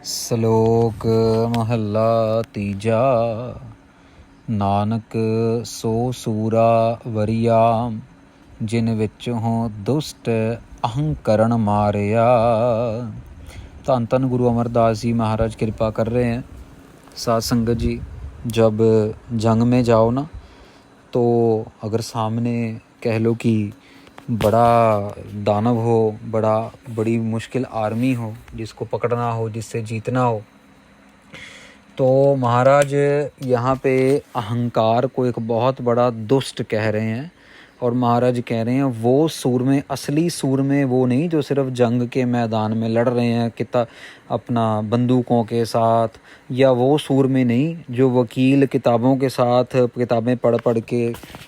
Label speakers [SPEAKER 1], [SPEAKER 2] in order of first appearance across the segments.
[SPEAKER 1] ਸ਼ਲੋਕ ਮਹੱਲਾ ਤੀਜਾ। ਨਾਨਕ ਸੋ ਸੂਰਾ ਵਰਿਆਮ, ਜਿਨ ਵਿੱਚੋਂ ਦੁਸ਼ਟ ਅਹੰਕਰਨ ਮਾਰਿਆ। ਧੰਨ ਧੰਨ गुरु अमरदास जी महाराज कृपा कर रहे हैं। साध संगत जी, जब जंग में जाओ ना, तो अगर सामने कह लो कि बड़ा दानव हो, बड़ी मुश्किल आर्मी हो जिसको पकड़ना हो, जिससे जीतना हो, तो महाराज यहाँ पे अहंकार को एक बहुत बड़ा दुष्ट कह रहे हैं। और महाराज कह रहे हैं वो सूरमे, असली सूरमे वो नहीं जो सिर्फ जंग के मैदान में लड़ रहे हैं अपना बंदूकों के साथ, या वो सूरमे नहीं जो वकील किताबों के साथ किताबें पढ़ पढ़ के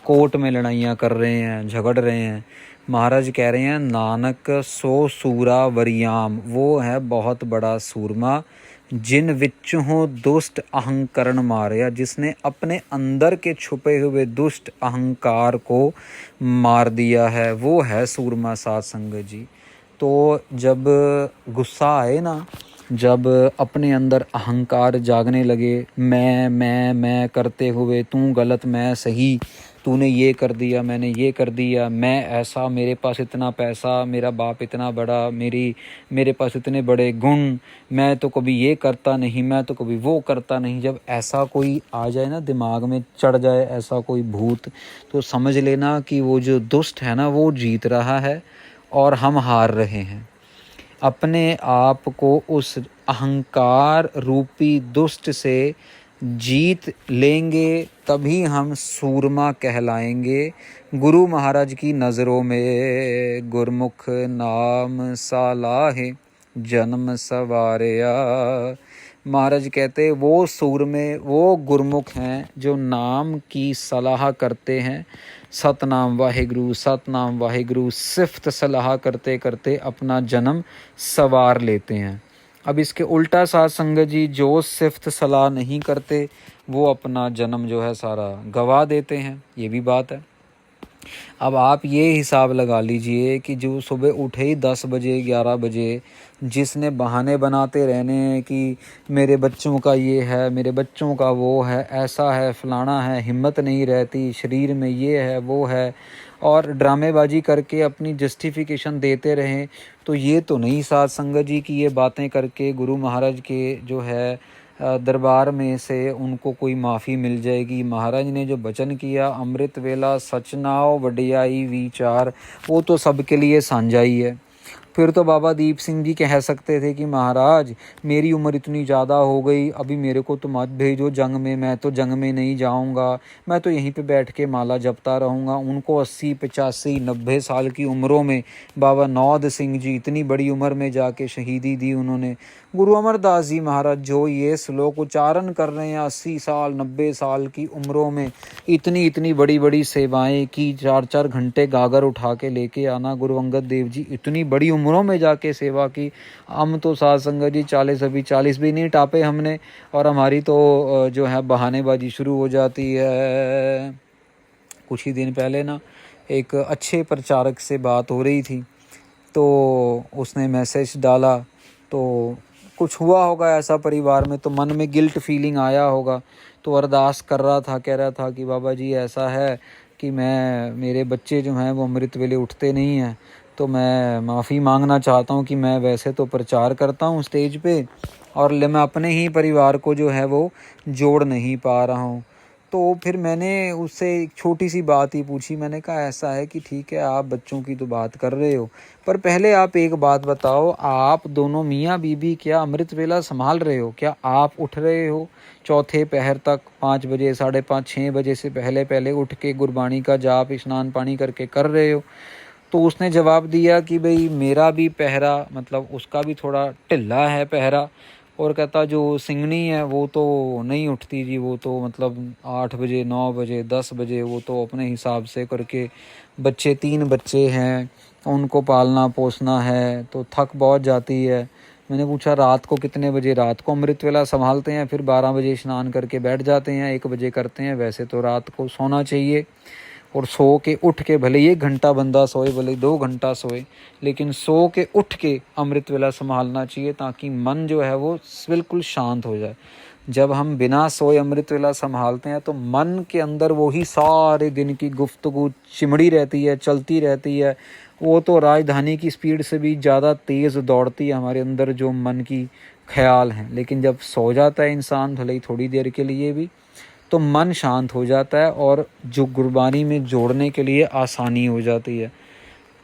[SPEAKER 1] कोर्ट में लड़ाइयाँ कर रहे हैं, झगड़ रहे हैं। महाराज कह रहे हैं नानक सो सूरा वरियाम, वो है बहुत बड़ा सूरमा, जिन विचों दुष्ट अहंकरण मारया, जिसने अपने अंदर के छुपे हुए दुष्ट अहंकार को मार दिया है, वो है सूरमा। साध संगत जी, तो जब गुस्सा आए ना, जब अपने अंदर अहंकार जागने लगे, मैं करते हुए तू गलत मैं सही, तूने ये कर दिया मैंने ये कर दिया, मैं ऐसा, मेरे पास इतना पैसा, मेरा बाप इतना बड़ा, मेरे पास इतने बड़े गुण, मैं तो कभी ये करता नहीं, मैं तो कभी वो करता नहीं। जब ऐसा कोई आ जाए ना, दिमाग में चढ़ जाए ऐसा कोई भूत, तो समझ लेना कि वो जो दुष्ट है ना, वो जीत रहा है और हम हार रहे हैं। अपने आप को उस अहंकार रूपी दुष्ट से जीत लेंगे तभी हम सूरमा कहलाएंगे। गुरु महाराज की नज़रों में गुरमुख नाम सालाहे जन्म सवारया। महाराज कहते वो सूरमे, वो गुरमुख हैं जो नाम की सलाह करते हैं। सतनाम वाहिगुरु सिफ्त सलाह करते करते अपना जन्म सवार लेते हैं। अब इसके उल्टा साध संगत जी, जो सिफ्त सलाह नहीं करते वो अपना जन्म जो है सारा गवा देते हैं। ये भी बात है। अब आप ये हिसाब लगा लीजिए कि जो सुबह उठे ही 10 बजे 11 बजे, जिसने बहाने बनाते रहने हैं कि मेरे बच्चों का ये है, मेरे बच्चों का वो है, ऐसा है, फलाना है, हिम्मत नहीं रहती, शरीर में ये है वो है, और ड्रामेबाजी करके अपनी जस्टिफिकेशन देते रहें, तो ये तो नहीं साध संगत जी की ये बातें करके गुरु महाराज के जो है दरबार में से उनको कोई माफ़ी मिल जाएगी। महाराज ने जो वचन किया, अमृत वेला सचनाओ वडियाई विचार, वो तो सबके लिए साझा ही है। फिर तो बाबा दीप सिंह जी कह सकते थे कि महाराज मेरी उम्र इतनी ज़्यादा हो गई, अभी मेरे को तो मत भेजो जंग में, मैं तो जंग में नहीं जाऊंगा, मैं तो यहीं पे बैठ के माला जपता रहूँगा। उनको 80 85 90 साल की उम्रों में बाबा नौद सिंह जी इतनी बड़ी उम्र में जाके शहीदी दी उन्होंने। गुरु अमरदास जी महाराज जो ये श्लोक उच्चारण कर रहे हैं 80 साल 90 साल की उम्रों में, इतनी बड़ी बड़ी सेवाएं की, 4-4 घंटे गागर उठा के लेके आना। गुरु अंगद देव जी इतनी बड़ी उम्रों में जाके सेवा की। हम तो साध संगत जी 40 भी नहीं टापे हमने, और हमारी तो जो है बहानेबाजी शुरू हो जाती है। कुछ ही दिन पहले ना एक अच्छे प्रचारक से बात हो रही थी, तो उसने मैसेज डाला, तो कुछ हुआ होगा ऐसा परिवार में, तो मन में गिल्ट फीलिंग आया होगा, तो अरदास कर रहा था, कह रहा था कि बाबा जी ऐसा है कि मेरे बच्चे जो हैं वो अमृत वेले उठते नहीं हैं, तो मैं माफ़ी मांगना चाहता हूँ कि मैं वैसे तो प्रचार करता हूँ स्टेज पे, और मैं अपने ही परिवार को जो है वो जोड़ नहीं पा रहा हूँ। तो फिर मैंने उससे एक छोटी सी बात ही पूछी। मैंने कहा ऐसा है कि ठीक है आप बच्चों की तो बात कर रहे हो, पर पहले आप एक बात बताओ, आप दोनों मियाँ बीबी क्या अमृत वेला संभाल रहे हो? क्या आप उठ रहे हो चौथे पहर तक 5 बजे 5:30 6 बजे से पहले उठ के गुरबाणी का जाप स्नान पानी करके कर रहे हो? तो उसने जवाब दिया कि भाई मेरा भी पहरा, मतलब उसका भी थोड़ा ढिल्ला है पहरा, और कहता जो सिंगनी है वो तो नहीं उठती जी, वो तो मतलब 8 बजे 9 बजे 10 बजे वो तो अपने हिसाब से करके, 3 बच्चे हैं उनको पालना पोसना है तो थक बहुत जाती है। मैंने पूछा रात को कितने बजे, रात को अमृत वेला संभालते हैं, फिर 12 बजे स्नान करके बैठ जाते हैं, 1 बजे करते हैं, वैसे तो रात को सोना चाहिए। और सो के उठ के, भले ही 1 घंटा बंदा सोए, भले ही 2 घंटा सोए, लेकिन सो के उठ के अमृत वेला संभालना चाहिए, ताकि मन जो है वो बिल्कुल शांत हो जाए। जब हम बिना सोए अमृत वेला संभालते हैं तो मन के अंदर वही सारे दिन की गुफ्तगू चिमड़ी रहती है, चलती रहती है। वो तो राजधानी की स्पीड से भी ज़्यादा तेज़ दौड़ती है हमारे अंदर जो मन की ख्याल हैं। लेकिन जब सो जाता है इंसान, भले ही थोड़ी देर के लिए भी, तो मन शांत हो जाता है और जो गुरबानी में जोड़ने के लिए आसानी हो जाती है।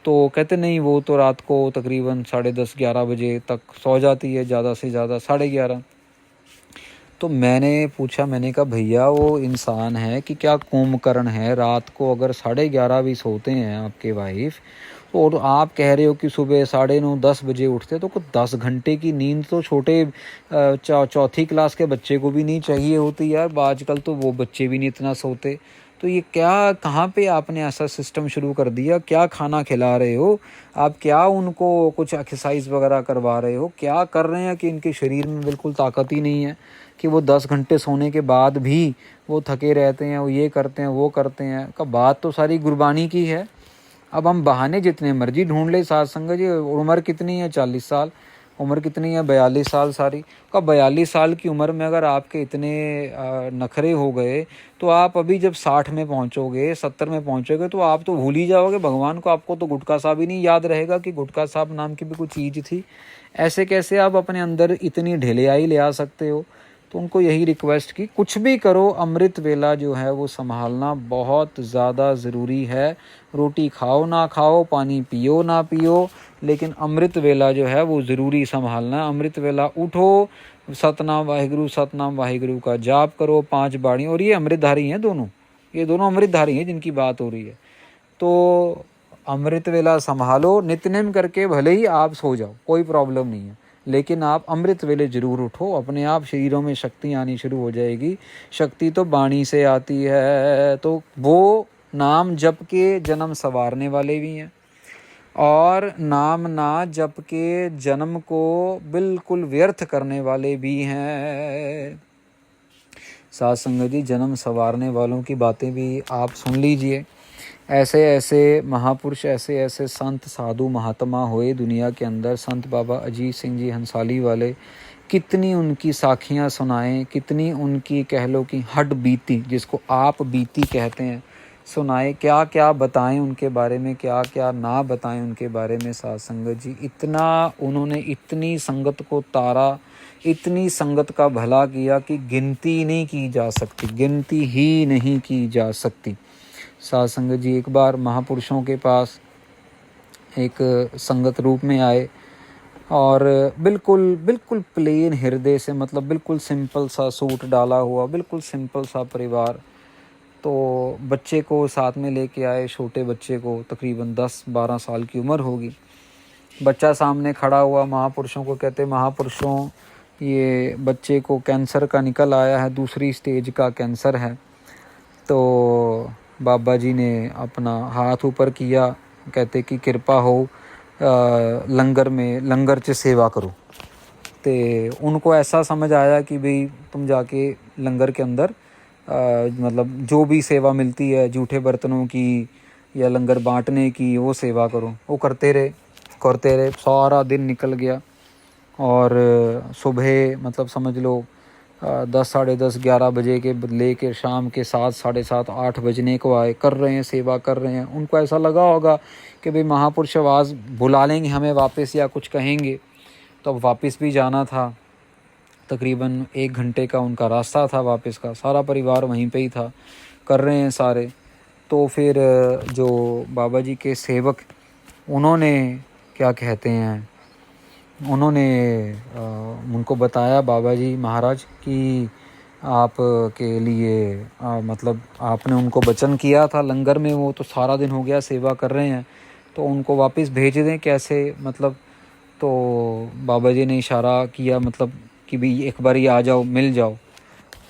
[SPEAKER 1] तो कहते नहीं, वो तो रात को तकरीबन 10:30-11 बजे तक सो जाती है, ज़्यादा से ज़्यादा 11:30। तो मैंने पूछा, मैंने कहा भैया वो इंसान है कि क्या कुंभकर्ण है? रात को अगर 11:30 भी सोते हैं आपके वाइफ, और आप कह रहे हो कि सुबह 9:30-10 बजे उठते, तो कुछ 10 घंटे की नींद तो छोटे चौथी क्लास के बच्चे को भी नहीं चाहिए होती यार। आजकल तो वो बच्चे भी नहीं इतना सोते। तो ये क्या, कहाँ पे आपने ऐसा सिस्टम शुरू कर दिया? क्या खाना खिला रहे हो आप? क्या उनको कुछ एक्सरसाइज वगैरह करवा रहे हो? क्या कर रहे हैं कि इनके शरीर में बिल्कुल ताकत ही नहीं है कि वो 10 घंटे सोने के बाद भी वो थके रहते हैं, वो ये करते हैं, वो करते हैं? का बात तो सारी गुरबानी की है। अब हम बहाने जितने मर्जी ढूंढ ले साथ संगत जी। उम्र कितनी है? 40 साल। उम्र कितनी है? 42 साल सारी। का 42 साल की उम्र में अगर आपके इतने नखरे हो गए, तो आप अभी जब 60 में पहुंचोगे, 70 में पहुंचोगे, तो आप तो भूल ही जाओगे भगवान को। आपको तो गुटखा साहब ही नहीं याद रहेगा कि गुटखा साहब नाम की भी कोई चीज़ थी। ऐसे कैसे आप अपने अंदर इतनी ढिलियाई ले आ सकते हो? तो उनको यही रिक्वेस्ट की, कुछ भी करो, अमृत वेला जो है वो संभालना बहुत ज़्यादा ज़रूरी है। रोटी खाओ ना खाओ, पानी पियो ना पियो, लेकिन अमृत वेला जो है वो ज़रूरी संभालना। अमृत वेला उठो, सतनाम वाहिगुरु का जाप करो 5 बाणी। और ये अमृतधारी हैं दोनों, ये दोनों अमृतधारी हैं जिनकी बात हो रही है। तो अमृत वेला संभालो, नित्यनेम करके भले ही आप सो जाओ, कोई प्रॉब्लम नहीं है, लेकिन आप अमृत वेले जरूर उठो। अपने आप शरीरों में शक्ति आनी शुरू हो जाएगी। शक्ति तो बाणी से आती है। तो वो नाम जप के जन्म संवारने वाले भी हैं, और नाम ना जप के जन्म को बिल्कुल व्यर्थ करने वाले भी हैं। साथ संगत जी, जन्म संवारने वालों की बातें भी आप सुन लीजिए। ऐसे ऐसे महापुरुष, ऐसे ऐसे संत साधु महात्मा हुए दुनिया के अंदर। संत बाबा अजीत सिंह जी हंसाली वाले, कितनी उनकी साखियाँ सुनाएं, कितनी उनकी कह लो कि हड बीती, जिसको आप बीती कहते हैं, सुनाए। क्या क्या बताएं उनके बारे में, क्या क्या ना बताएं उनके बारे में। साथ संगत जी, इतना उन्होंने इतनी संगत को तारा, इतनी संगत का भला किया कि गिनती नहीं की जा सकती, गिनती ही नहीं की जा सकती। साथ संगत जी, एक बार महापुरुषों के पास एक संगत रूप में आए, और बिल्कुल बिल्कुल प्लेन हृदय से, मतलब बिल्कुल सिंपल सा सूट डाला हुआ, बिल्कुल सिंपल सा परिवार। तो बच्चे को साथ में लेके आए, छोटे बच्चे को, तकरीबन 10-12 साल की उम्र होगी। बच्चा सामने खड़ा हुआ, महापुरुषों को कहते, महापुरुषों ये बच्चे को कैंसर का निकल आया है, दूसरी स्टेज का कैंसर है। तो बाबा जी ने अपना हाथ ऊपर किया, कहते कि कृपा हो लंगर में, लंगर च सेवा करो। तो उनको ऐसा समझ आया कि भाई तुम जाके लंगर के अंदर मतलब जो भी सेवा मिलती है, जूठे बर्तनों की या लंगर बांटने की, वो सेवा करो। वो करते रहे, सारा दिन निकल गया। और सुबह मतलब समझ लो 10, 10:30, 11 बजे के लेके शाम के 7, 7:30, 8 बजने को आए, कर रहे हैं, सेवा कर रहे हैं। उनको ऐसा लगा होगा कि भाई महापुरुष आवाज़ बुला लेंगे हमें वापस या कुछ कहेंगे। तो अब वापस भी जाना था, तकरीबन 1 घंटे का उनका रास्ता था वापस का। सारा परिवार वहीं पे ही था, कर रहे हैं सारे। तो फिर जो बाबा जी के सेवक, उन्होंने क्या कहते हैं, उन्होंने उनको बताया, बाबा जी महाराज, कि आप के लिए मतलब आपने उनको वचन किया था लंगर में, वो तो सारा दिन हो गया सेवा कर रहे हैं, तो उनको वापस भेज दें कैसे, मतलब। तो बाबा जी ने इशारा किया, मतलब कि भाई एक बार ही आ जाओ, मिल जाओ।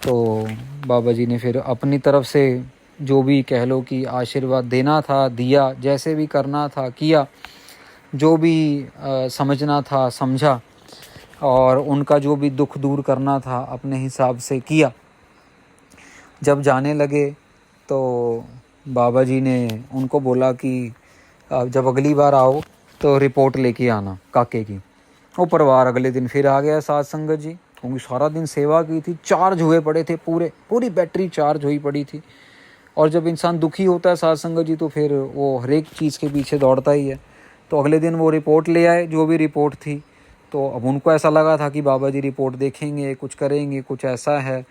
[SPEAKER 1] तो बाबा जी ने फिर अपनी तरफ से जो भी कह लो कि आशीर्वाद देना था दिया, जैसे भी करना था किया, जो भी समझना था समझा, और उनका जो भी दुख दूर करना था अपने हिसाब से किया। जब जाने लगे तो बाबा जी ने उनको बोला कि जब अगली बार आओ तो रिपोर्ट लेके आना काके की। वो परिवार अगले दिन फिर आ गया साथ संगत जी, क्योंकि सारा दिन सेवा की थी, चार्ज हुए पड़े थे, पूरी बैटरी चार्ज हुई पड़ी थी। और जब इंसान दुखी होता है साथ संगत जी तो फिर वो हर एक चीज़ के पीछे दौड़ता ही है। तो अगले दिन वो रिपोर्ट ले आए, जो भी रिपोर्ट थी। तो अब उनको ऐसा लगा था कि बाबा जी रिपोर्ट देखेंगे, कुछ करेंगे, कुछ ऐसा है।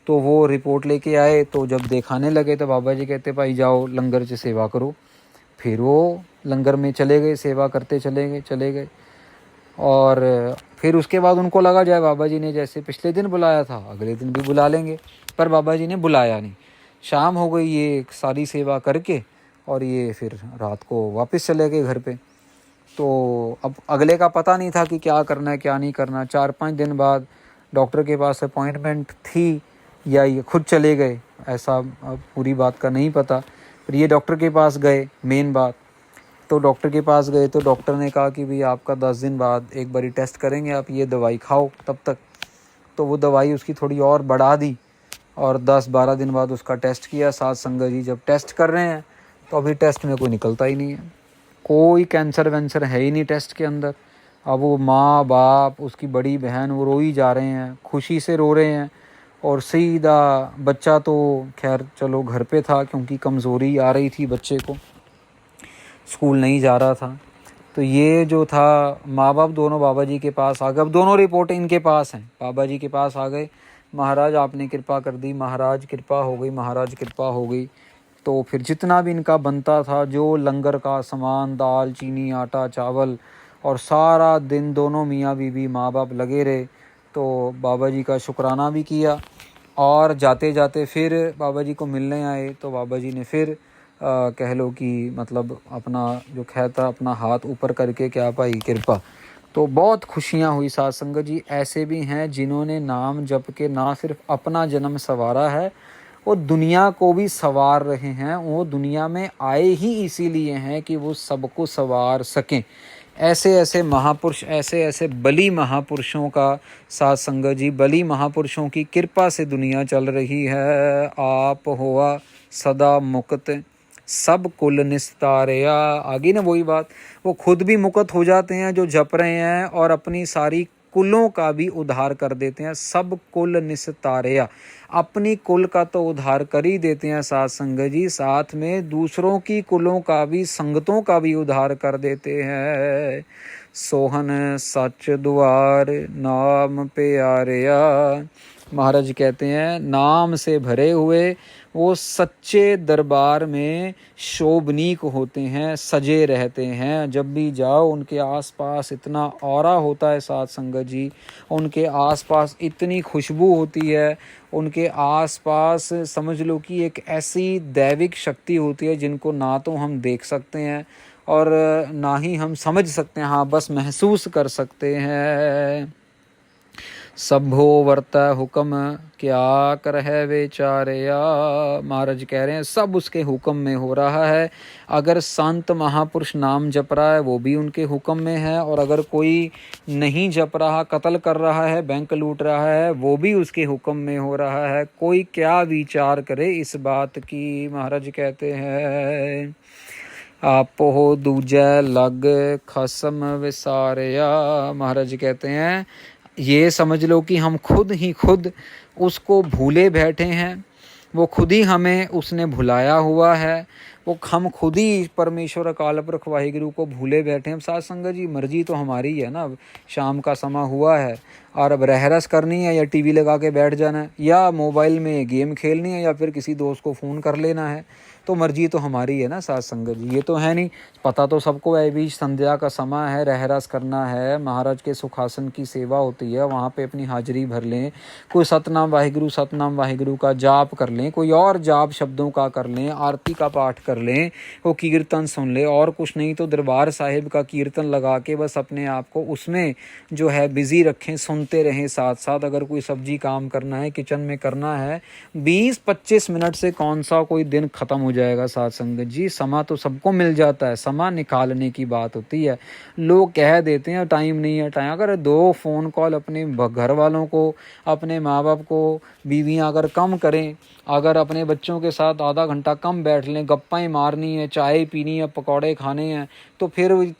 [SPEAKER 1] तो वो रिपोर्ट लेके आए, तो जब दिखाने लगे तो बाबा जी कहते भाई जाओ लंगर से सेवा करो। फिर वो लंगर में चले गए, सेवा करते चले गए। और फिर उसके बाद उनको लगा जाए बाबा जी ने जैसे पिछले दिन बुलाया था अगले दिन भी बुला लेंगे, पर बाबा जी ने बुलाया नहीं। शाम हो गई ये सारी सेवा करके, और ये फिर रात को वापस चले गए घर पे। तो अब अगले का पता नहीं था कि क्या करना है क्या नहीं करना। 4-5 दिन बाद डॉक्टर के पास अपॉइंटमेंट थी या ये खुद चले गए, ऐसा अब पूरी बात का नहीं पता। फिर ये डॉक्टर के पास गए, मेन बात। तो डॉक्टर के पास गए तो डॉक्टर ने कहा कि भाई आपका 10 दिन बाद एक बारी टेस्ट करेंगे, आप ये दवाई खाओ तब तक। तो वो दवाई उसकी थोड़ी और बढ़ा दी, और 10-12 दिन बाद उसका टेस्ट किया। साथ संगत जी जब टेस्ट कर रहे हैं तो अभी टेस्ट में कोई निकलता ही नहीं है, कोई कैंसर वैंसर है ही नहीं टेस्ट के अंदर। अब वो माँ बाप उसकी बड़ी बहन वो रो ही जा रहे हैं, खुशी से रो रहे हैं। और सीधा बच्चा तो खैर चलो घर पे था, क्योंकि कमज़ोरी आ रही थी बच्चे को, स्कूल नहीं जा रहा था। तो ये जो था माँ बाप दोनों बाबा जी के पास आ गए। अब दोनों रिपोर्टें इनके पास हैं, बाबा जी के पास आ गए। महाराज आपने कृपा कर दी, महाराज कृपा हो गई, महाराज कृपा हो गई। तो फिर जितना भी इनका बनता था, जो लंगर का सामान, दाल चीनी आटा चावल, और सारा दिन दोनों मियाँ बीवी माँ बाप लगे रहे। तो बाबा जी का शुक्राना भी किया, और जाते जाते फिर बाबा जी को मिलने आए। तो बाबा जी ने फिर कह लो कि मतलब अपना जो कहता अपना हाथ ऊपर करके क्या पाई कृपा। तो बहुत खुशियाँ हुई साथ संगत जी। ऐसे भी हैं जिन्होंने नाम जप के ना सिर्फ अपना जन्म संवारा है, वो दुनिया को भी संवार रहे हैं। वो दुनिया में आए ही इसीलिए हैं कि वो सबको संवार सकें। ऐसे ऐसे महापुरुष, ऐसे ऐसे बली महापुरुषों का साथ संगत जी, बली महापुरुषों की कृपा से दुनिया चल रही है। आप हुआ सदा मुक्त सब कुल निस्तारया। आगे ना वही बात, वो खुद भी मुक्त हो जाते हैं जो जप रहे हैं, और अपनी सारी कुलों का भी उद्धार कर देते हैं। सब कुल निस्तारया, अपनी कुल का तो उद्धार कर ही देते हैं साथ संगत जी, साथ में दूसरों की कुलों का भी, संगतों का भी उद्धार कर देते हैं। सोहन सच द्वार नाम प्यारया। महाराज कहते हैं नाम से भरे हुए वो सच्चे दरबार में शोभनीक होते हैं, सजे रहते हैं। जब भी जाओ उनके आसपास इतना ऑरा होता है साथ संगत जी, उनके आसपास इतनी खुशबू होती है, उनके आसपास समझ लो कि एक ऐसी दैविक शक्ति होती है जिनको ना तो हम देख सकते हैं और ना ही हम समझ सकते हैं, हाँ बस महसूस कर सकते हैं। सभो वर्ता हुक्म क्या कर है विचारया। महाराज कह रहे हैं सब उसके हुक्म में हो रहा है। अगर संत महापुरुष नाम जप रहा है वो भी उनके हुक्म में है, और अगर कोई नहीं जप रहा, कत्ल कर रहा है, बैंक लूट रहा है, वो भी उसके हुक्म में हो रहा है। कोई क्या विचार करे इस बात की। महाराज कहते हैं आप हो दूजा लग खसम विसारया। महाराज कहते हैं ये समझ लो कि हम खुद ही खुद उसको भूले बैठे हैं, वो खुद ही हमें उसने भुलाया हुआ है, वो हम खुद ही परमेश्वर अकाल पुरख वाहिगुरु को भूले बैठे हैं। साथ संगत जी मर्जी तो हमारी है ना, अब शाम का समय हुआ है और अब रहरस करनी है या टीवी लगा के बैठ जाना है या मोबाइल में गेम खेलनी है या फिर किसी दोस्त को फ़ोन कर लेना है, तो मर्जी तो हमारी है ना साथ संगत जी। ये तो है नहीं, पता तो सबको है भी संध्या का समय है, रहरस करना है, महाराज के सुखासन की सेवा होती है, वहाँ पे अपनी हाजिरी भर लें, कोई सतनाम वाहिगुरु का जाप कर लें, कोई और जाप शब्दों का कर लें, आरती का पाठ कर लें, वो कीर्तन सुन ले, और कुछ नहीं तो दरबार साहिब का कीर्तन लगा के बस अपने आप को उसमें जो है बिजी रखें, सुनते रहें साथ साथ। अगर कोई सब्जी काम करना है, किचन में करना है, 20-25 मिनट से कौन सा कोई दिन ख़त्म हो जाएगा। साथ संगत जी, समा तो सबको मिल जाता है, समा निकालने की बात होती है। लोग कह देते हैं टाइम नहीं है, टाइम। अगर 2 फ़ोन कॉल अपने घर वालों को, अपने माँ बाप को, बीवियाँ अगर कम करें, अगर अपने बच्चों के साथ आधा घंटा कम बैठ लें, गप्पाएँ मारनी है, चाय पीनी है, पकौड़े खाने हैं, तो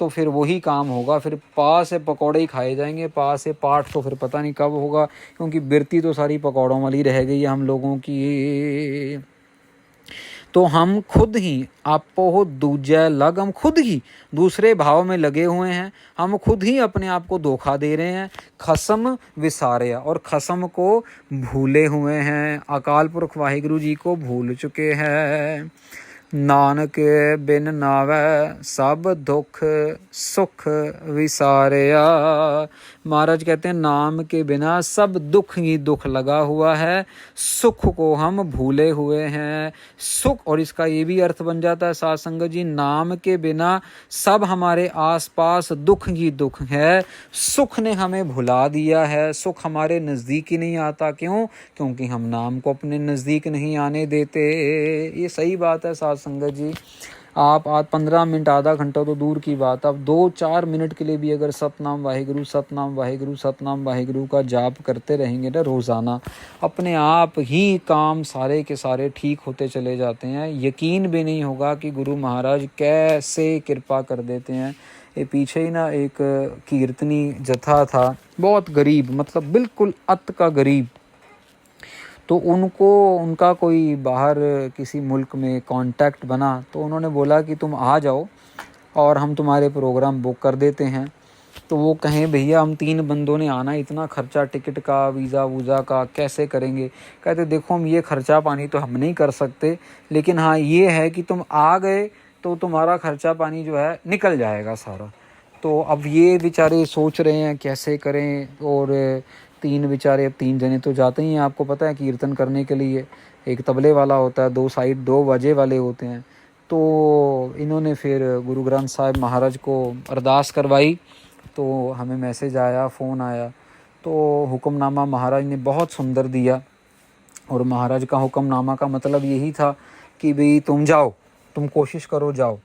[SPEAKER 1] फिर वही काम होगा। फिर पा से पकौड़े ही खाए जाएंगे, पा से पाठ तो फिर पता नहीं कब होगा, क्योंकि बिरती तो सारी पकौड़ों वाली रह गई है हम लोगों की। तो हम खुद ही आपो दूजा लग, हम खुद ही दूसरे भाव में लगे हुए हैं, हम खुद ही अपने आप को धोखा दे रहे हैं। खसम विसारिया, और खसम को भूले हुए हैं, अकाल पुरख वाहिगुरु जी को भूल चुके हैं। नानक बिन नावै सब दुख सुख विसारिया। महाराज कहते हैं नाम के बिना सब दुख ही दुख लगा हुआ है, सुख को हम भूले हुए हैं। सुख, और इसका ये भी अर्थ बन जाता है साथ संगत जी, नाम के बिना सब हमारे आसपास दुख ही दुख है। सुख ने हमें भुला दिया है, सुख हमारे नज़दीक ही नहीं आता। क्यों? क्योंकि हम नाम को अपने नज़दीक नहीं आने देते। ये सही बात है साथ संगत जी। आप आज 15 मिनट, आधा घंटा तो दूर की बात, आप 2-4 मिनट के लिए भी अगर सतनाम वाहिगुरु सतनाम वाहिगुरु सतनाम वाहिगुरु का जाप करते रहेंगे ना रोज़ाना, अपने आप ही काम सारे के सारे ठीक होते चले जाते हैं। यकीन भी नहीं होगा कि गुरु महाराज कैसे कृपा कर देते हैं। ये पीछे ही ना एक कीर्तनी जथा था, बहुत गरीब, मतलब बिल्कुल अत का गरीब। तो उनका कोई बाहर किसी मुल्क में कांटेक्ट बना, तो उन्होंने बोला कि तुम आ जाओ और हम तुम्हारे प्रोग्राम बुक कर देते हैं। तो वो कहें भैया हम 3 बंदों ने आना, इतना खर्चा टिकट का, वीज़ा वूज़ा का कैसे करेंगे? कहते देखो हम ये खर्चा पानी तो हम नहीं कर सकते, लेकिन हाँ ये है कि तुम आ गए तो तुम्हारा खर्चा पानी जो है निकल जाएगा सारा। तो अब ये बेचारे सोच रहे हैं कैसे करें, और 3 बेचारे, अब 3 जने तो जाते ही हैं, आपको पता है, कीर्तन करने के लिए। एक तबले वाला होता है, 2 साइड 2 बाजे वाले होते हैं। तो इन्होंने फिर गुरु ग्रंथ साहिब महाराज को अरदास करवाई, तो हमें मैसेज आया, फ़ोन आया, तो हुक्मनामा महाराज ने बहुत सुंदर दिया। और महाराज का हुक्मनामा का मतलब यही था कि भाई तुम जाओ, तुम कोशिश करो जाओ।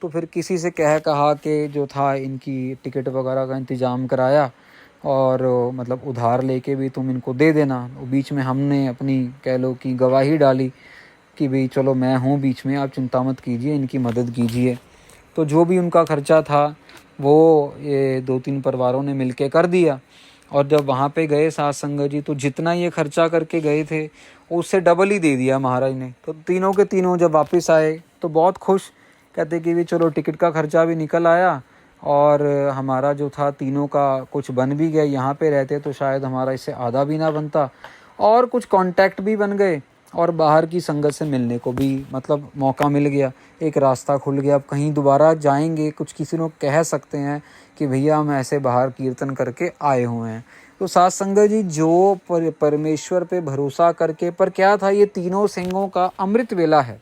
[SPEAKER 1] तो फिर किसी से कहा कि जो था इनकी टिकट वगैरह का इंतज़ाम कराया, और मतलब उधार लेके भी तुम इनको दे देना। बीच में हमने अपनी कह लो कि गवाही डाली कि भाई चलो मैं हूँ बीच में, आप चिंता मत कीजिए, इनकी मदद कीजिए। तो जो भी उनका खर्चा था वो ये 2-3 परिवारों ने मिलके कर दिया। और जब वहाँ पे गए साथ संगत जी, तो जितना ये खर्चा करके गए थे उससे डबल ही दे दिया महाराज ने। तो तीनों के तीनों जब वापस आए तो बहुत खुश, कहते कि भी चलो टिकट का खर्चा भी निकल आया, और हमारा जो था तीनों का कुछ बन भी गया। यहाँ पे रहते तो शायद हमारा इससे आधा भी ना बनता, और कुछ कांटेक्ट भी बन गए, और बाहर की संगत से मिलने को भी मतलब मौका मिल गया, एक रास्ता खुल गया। अब कहीं दोबारा जाएंगे, कुछ किसी लोग कह सकते हैं कि भैया हम ऐसे बाहर कीर्तन करके आए हुए हैं। तो साथ संगत जी, जो परमेश्वर पे भरोसा करके, पर क्या था, ये तीनों सिंहों का अमृत वेला है।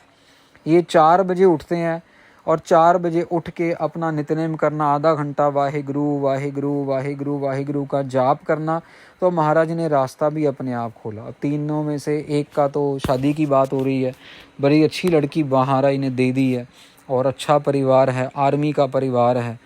[SPEAKER 1] ये 4 बजे उठते हैं, और 4 बजे उठ के अपना नित्यनेम करना, आधा घंटा वाहिगुरु वाहिगुरु वाहिगुरु वाहिगुरु का जाप करना। तो महाराज ने रास्ता भी अपने आप खोला। अब तीनों में से एक का तो शादी की बात हो रही है, बड़ी अच्छी लड़की महाराज ने दे दी है, और अच्छा परिवार है, आर्मी का परिवार है।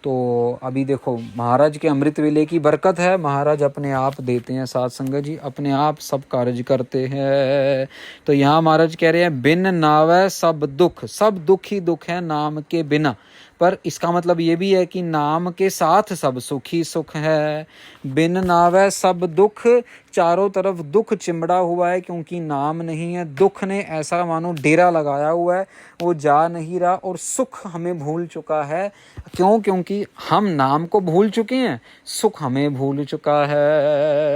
[SPEAKER 1] तो अभी देखो महाराज के अमृत वेले की बरकत है, महाराज अपने आप देते हैं साथ संगत जी, अपने आप सब कार्य करते हैं। तो यहाँ महाराज कह रहे हैं बिन नावै सब दुख, सब दुख ही दुख है नाम के बिना। पर इसका मतलब ये भी है कि नाम के साथ सब सुख ही सुख है। बिन नावै सब दुख, चारों तरफ दुख चिमड़ा हुआ है, क्योंकि नाम नहीं है। दुख ने ऐसा मानो डेरा लगाया हुआ है, वो जा नहीं रहा, और सुख हमें भूल चुका है। क्यों? क्योंकि हम नाम को भूल चुके हैं, सुख हमें भूल चुका है।